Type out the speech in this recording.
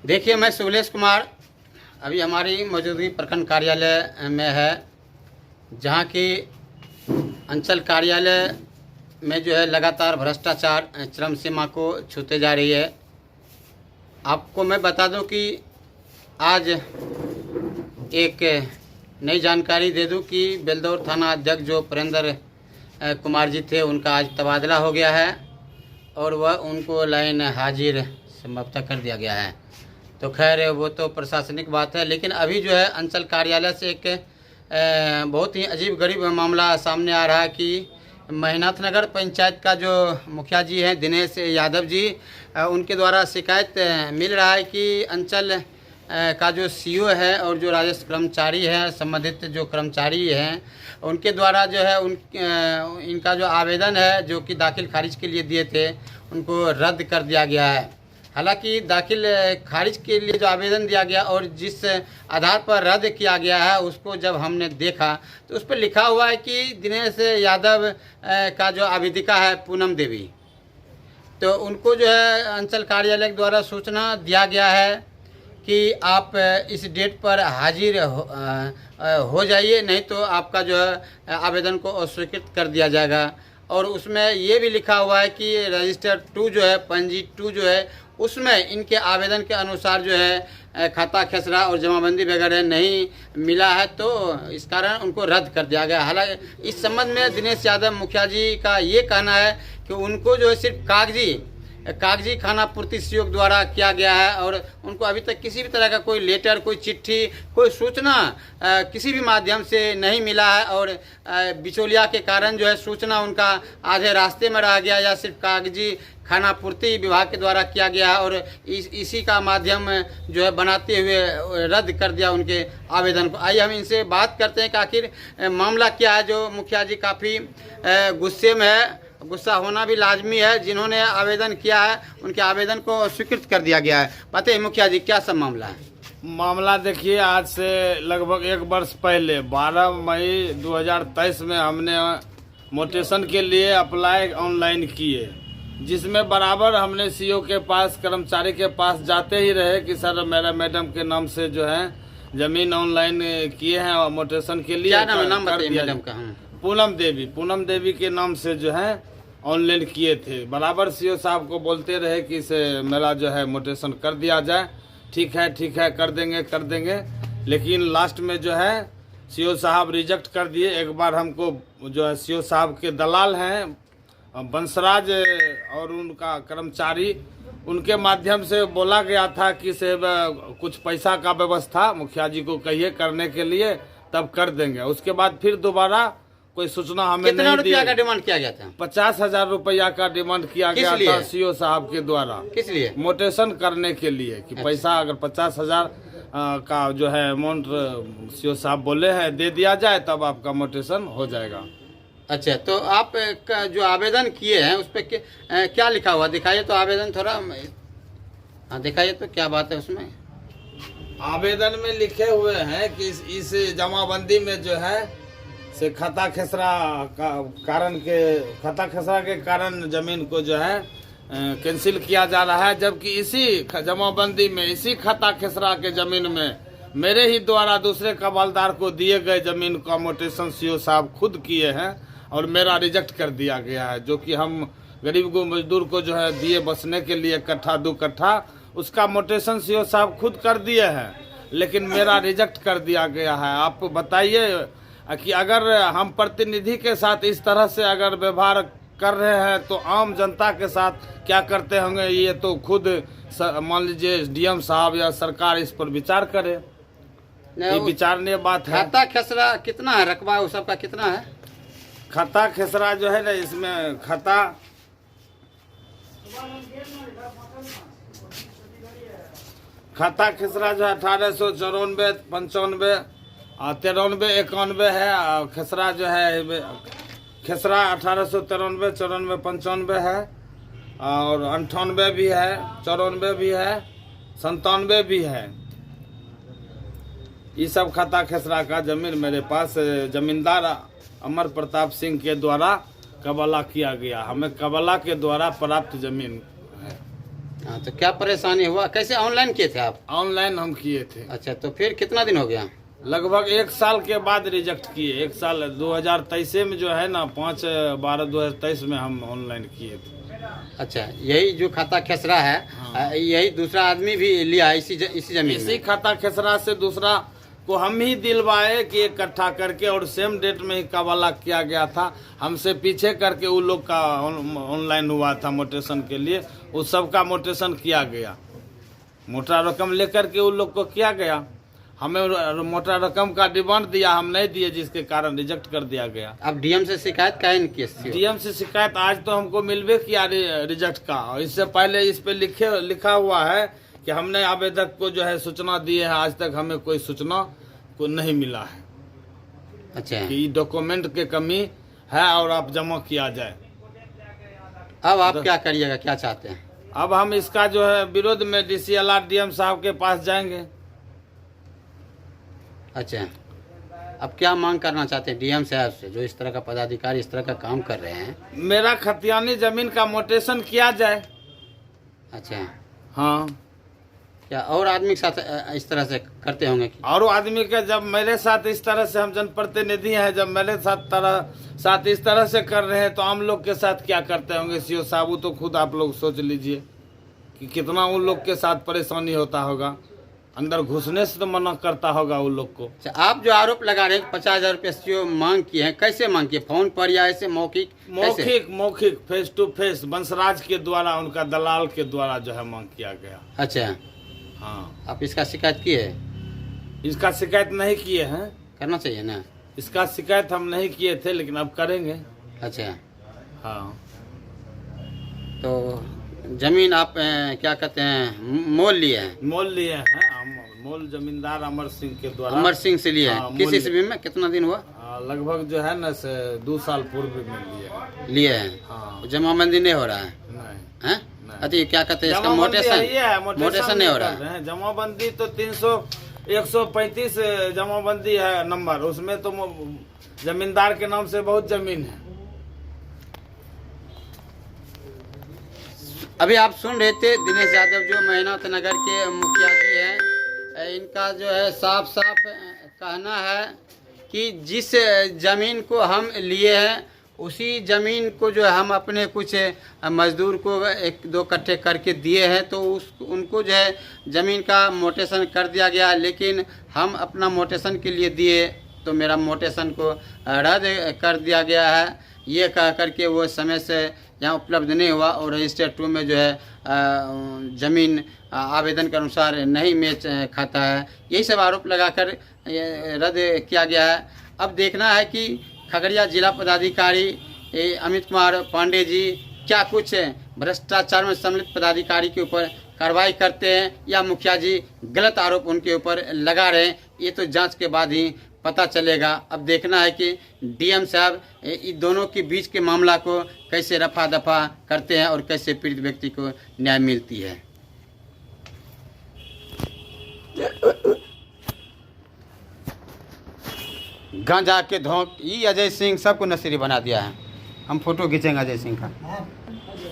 देखिए, मैं शिवलेश कुमार अभी हमारी मौजूदगी प्रखंड कार्यालय में है, जहाँ की अंचल कार्यालय में जो है लगातार भ्रष्टाचार चरम सीमा को छूते जा रही है। आपको मैं बता दूं कि आज एक नई जानकारी दे दूं कि बेलदौर थाना अध्यक्ष जो प्रेंद्र कुमार जी थे, उनका आज तबादला हो गया है और वह उनको लाइन हाजिर संभवतः कर दिया गया है। तो खैर वो तो प्रशासनिक बात है, लेकिन अभी जो है अंचल कार्यालय से एक बहुत ही अजीब गरीब मामला सामने आ रहा है कि महिनाथ नगर पंचायत का जो मुखिया जी हैं दिनेश यादव जी, उनके द्वारा शिकायत मिल रहा है कि अंचल का जो सीओ है और जो राजस्व कर्मचारी हैं, संबंधित जो कर्मचारी हैं, उनके द्वारा जो है इनका जो आवेदन है जो कि दाखिल खारिज के लिए दिए थे, उनको रद्द कर दिया गया है। हालांकि दाखिल खारिज के लिए जो आवेदन दिया गया और जिस आधार पर रद्द किया गया है उसको जब हमने देखा तो उस पर लिखा हुआ है कि दिनेश यादव का जो आवेदिका है पूनम देवी, तो उनको जो है अंचल कार्यालय के द्वारा सूचना दिया गया है कि आप इस डेट पर हाजिर हो जाइए, नहीं तो आपका जो है आवेदन को अस्वीकृत कर दिया जाएगा। और उसमें ये भी लिखा हुआ है कि रजिस्टर 2 जो है, पंजी 2 जो है, उसमें इनके आवेदन के अनुसार जो है खाता खसरा और जमाबंदी वगैरह नहीं मिला है, तो इस कारण उनको रद्द कर दिया गया। हालांकि इस संबंध में दिनेश यादव मुखिया जी का ये कहना है कि उनको जो है सिर्फ कागजी खाना पूर्ति सहयोग द्वारा किया गया है और उनको अभी तक किसी भी तरह का कोई लेटर, कोई चिट्ठी, कोई सूचना किसी भी माध्यम से नहीं मिला है और बिचौलिया के कारण जो है सूचना उनका आधे रास्ते में रह गया या सिर्फ कागजी खाना पूर्ति विभाग के द्वारा किया गया और इसी का माध्यम जो है बनाते हुए रद्द कर दिया उनके आवेदन को। आइए हम इनसे बात करते हैं कि आखिर मामला क्या है। जो मुखिया जी काफ़ी गुस्से में है, गुस्सा होना भी लाजमी है, जिन्होंने आवेदन किया है उनके आवेदन को स्वीकृत कर दिया गया है। पता है मुखिया जी क्या सब मामला है? मामला देखिए, आज से लगभग 1 वर्ष पहले 12 मई 2023 में हमने मोटेशन के लिए अप्लाई ऑनलाइन किए, जिसमें बराबर हमने सीओ के पास, कर्मचारी के पास जाते ही रहे कि सर मेरा मैडम के नाम से जो है जमीन ऑनलाइन किए हैं और मोटेशन के लिए। क्या नाम बताइए मैडम का? पूनम देवी के नाम से जो है ऑनलाइन किए थे। बराबर सीओ साहब को बोलते रहे कि इसे मेरा जो है मोटेशन कर दिया जाए, ठीक है कर देंगे, लेकिन लास्ट में जो है सीओ साहब रिजेक्ट कर दिए। एक बार हमको जो है सीओ साहब के दलाल हैं बंसराज और उनका कर्मचारी, उनके माध्यम से बोला गया था कि से कुछ पैसा का व्यवस्था मुखिया जी को कहिए करने के लिए, तब कर देंगे। उसके बाद फिर दोबारा कोई सूचना हमें कितना नहीं रुपया दी। का डिमांड किया गया था? 50,000 रुपया का डिमांड किया गया था सीओ साहब के द्वारा। किस लिए? मोटेशन करने के लिए कि पैसा अगर 50,000 का जो है अमाउंट सीओ साहब बोले हैं दे दिया जाए तब आपका मोटेशन हो जाएगा। अच्छा, तो आप जो आवेदन किए हैं उस पर क्या लिखा हुआ दिखाइए तो आवेदन थोड़ा। हाँ दिखाइए तो क्या बात है उसमें? आवेदन में लिखे हुए हैं कि इस जमाबंदी में जो है से खाता खसरा के कारण जमीन को जो है कैंसिल किया जा रहा है, जबकि इसी जमाबंदी में, इसी खाता खसरा के जमीन में मेरे ही द्वारा दूसरे कबालदार को दिए गए जमीन का मोटेशन सीओ साहब खुद किए हैं और मेरा रिजेक्ट कर दिया गया है, जो कि हम गरीब को मजदूर को जो है दिए बसने के लिए 1 कट्ठा 2 कट्ठा, उसका मोटेशन सीओ साहब खुद कर दिए हैं, लेकिन मेरा रिजेक्ट कर दिया गया है। आप बताइए कि अगर हम प्रतिनिधि के साथ इस तरह से अगर व्यवहार कर रहे हैं तो आम जनता के साथ क्या करते होंगे, ये तो खुद मान लीजिए डीएम साहब या सरकार इस पर विचार करे। ये विचारणीय बात है। खाता खसरा कितना है, रकबा उस सबका कितना है? खाता खसरा जो है ना, इसमें खाता खसरा जो है 1894, 95, 93, 91 है। खसरा जो है खसरा 1893, 94, 95 है और 98 भी है, 94 भी है, 97 भी है। ये सब खाता खसरा का जमीन मेरे पास जमींदार अमर प्रताप सिंह के द्वारा कबाला किया गया, हमें कबाला के द्वारा प्राप्त जमीन है। हाँ, तो क्या परेशानी हुआ? कैसे ऑनलाइन किए थे आप? ऑनलाइन हम किए थे। अच्छा, तो फिर कितना दिन हो गया? लगभग 1 साल के बाद रिजेक्ट किए। 1 साल 2023 में जो है ना, 5/12/2023 में हम ऑनलाइन किए थे। अच्छा, यही जो खाता खेसरा है, हाँ। यही दूसरा आदमी भी लिया इसी जमीन इसी में? खाता खेसरा से दूसरा को हम ही दिलवाए कि इकट्ठा करके, और सेम डेट में ही कबाला किया गया था। हमसे पीछे करके उन लोग का ऑनलाइन हुआ था मोटेशन के लिए, उस सब का मोटेशन किया गया। मोटा रकम लेकर के उन लोग को किया गया। हमें मोटा रकम का डिमांड दिया, हम नहीं दिए, जिसके कारण रिजेक्ट कर दिया गया। अब डीएम से शिकायत काहे नहीं की? डीएम से शिकायत आज तो हमको मिलवे किया रिजेक्ट का, और इससे पहले इस पे लिखा हुआ है कि हमने आवेदक को जो है सूचना दी है, आज तक हमें कोई सूचना को नहीं मिला है। अच्छा, कि डॉक्यूमेंट के कमी है और आप जमा किया जाए। अब आप क्या करिएगा, क्या चाहते हैं? अब हम इसका जो है विरोध में DCLR डीएम साहब के पास जाएंगे। अच्छा, अब क्या मांग करना चाहते हैं डीएम साहब से, जो इस तरह का पदाधिकारी इस तरह का काम कर रहे हैं? मेरा खतियानी जमीन का मोटेशन किया जाए। अच्छा, हाँ, क्या और आदमी के साथ इस तरह से करते होंगे कि? और आदमी के, जब मेरे साथ इस तरह से, हम जनप्रतिनिधि हैं, जब मेरे साथ इस तरह से कर रहे हैं, तो आम लोग के साथ क्या करते होंगे सीओ साहब? वो तो खुद आप लोग सोच लीजिए कि कितना उन लोग के साथ परेशानी होता होगा। अंदर घुसने से तो मना करता होगा उन लोग को। अच्छा, आप जो आरोप लगा रहे हैं 50,000 रुपये जो मांग किए हैं, कैसे मांग किए? फोन पर या ऐसे मौखिक? मौखिक फेस टू फेस वंशराज के द्वारा, उनका दलाल के द्वारा जो है मांग किया गया। अच्छा, हाँ, आप इसका शिकायत किए? इसका शिकायत नहीं किए हैं। करना चाहिए ना। इसका शिकायत हम नहीं किए थे, लेकिन अब करेंगे। अच्छा, हाँ, तो जमीन आप क्या कहते हैं, मोल लिए हैं? मोल लिए हैं। मोल जमींदार अमर सिंह के द्वारा। अमर सिंह से लिए हाँ, हैं? किस ईस्वी में, कितना दिन हुआ? लगभग जो है ना से 2 साल पूर्व में लिए हैं। हाँ। जमाबंदी नहीं हो रहा है? नहीं, हैं? अति क्या कहते हैं इसका, मोटेशन नहीं हो रहा है? जमाबंदी तो 135 जमाबंदी है नंबर, उसमें तो जमींदार के नाम से बहुत जमीन है। अभी आप सुन रहे थे दिनेश यादव, जो मेहनत नगर के मुखिया जी हैं। इनका जो है साफ साफ कहना है कि जिस ज़मीन को हम लिए हैं, उसी ज़मीन को जो है हम अपने कुछ मज़दूर को 1-2 कट्ठे करके दिए हैं, तो उनको जो है ज़मीन का मोटेशन कर दिया गया। लेकिन हम अपना मोटेशन के लिए दिए तो मेरा मोटेशन को रद्द कर दिया गया है, ये कह करके वो समय से यहाँ उपलब्ध नहीं हुआ, और रजिस्टर 2 में जो है ज़मीन आवेदन के अनुसार नहीं मैच खाता है। यही सब आरोप लगाकर रद्द किया गया है। अब देखना है कि खगड़िया जिला पदाधिकारी अमित कुमार पांडे जी क्या कुछ भ्रष्टाचार में सम्मिलित पदाधिकारी के ऊपर कार्रवाई करते हैं, या मुखिया जी गलत आरोप उनके ऊपर लगा रहे हैं, ये तो जांच के बाद ही पता चलेगा। अब देखना है कि डीएम साहब इन दोनों के बीच के मामला को कैसे रफा दफा करते हैं और कैसे पीड़ित व्यक्ति को न्याय मिलती है। गांजा के धोंक, ये अजय सिंह सबको नसीरी बना दिया है। हम फोटो खींचेंगे अजय सिंह का।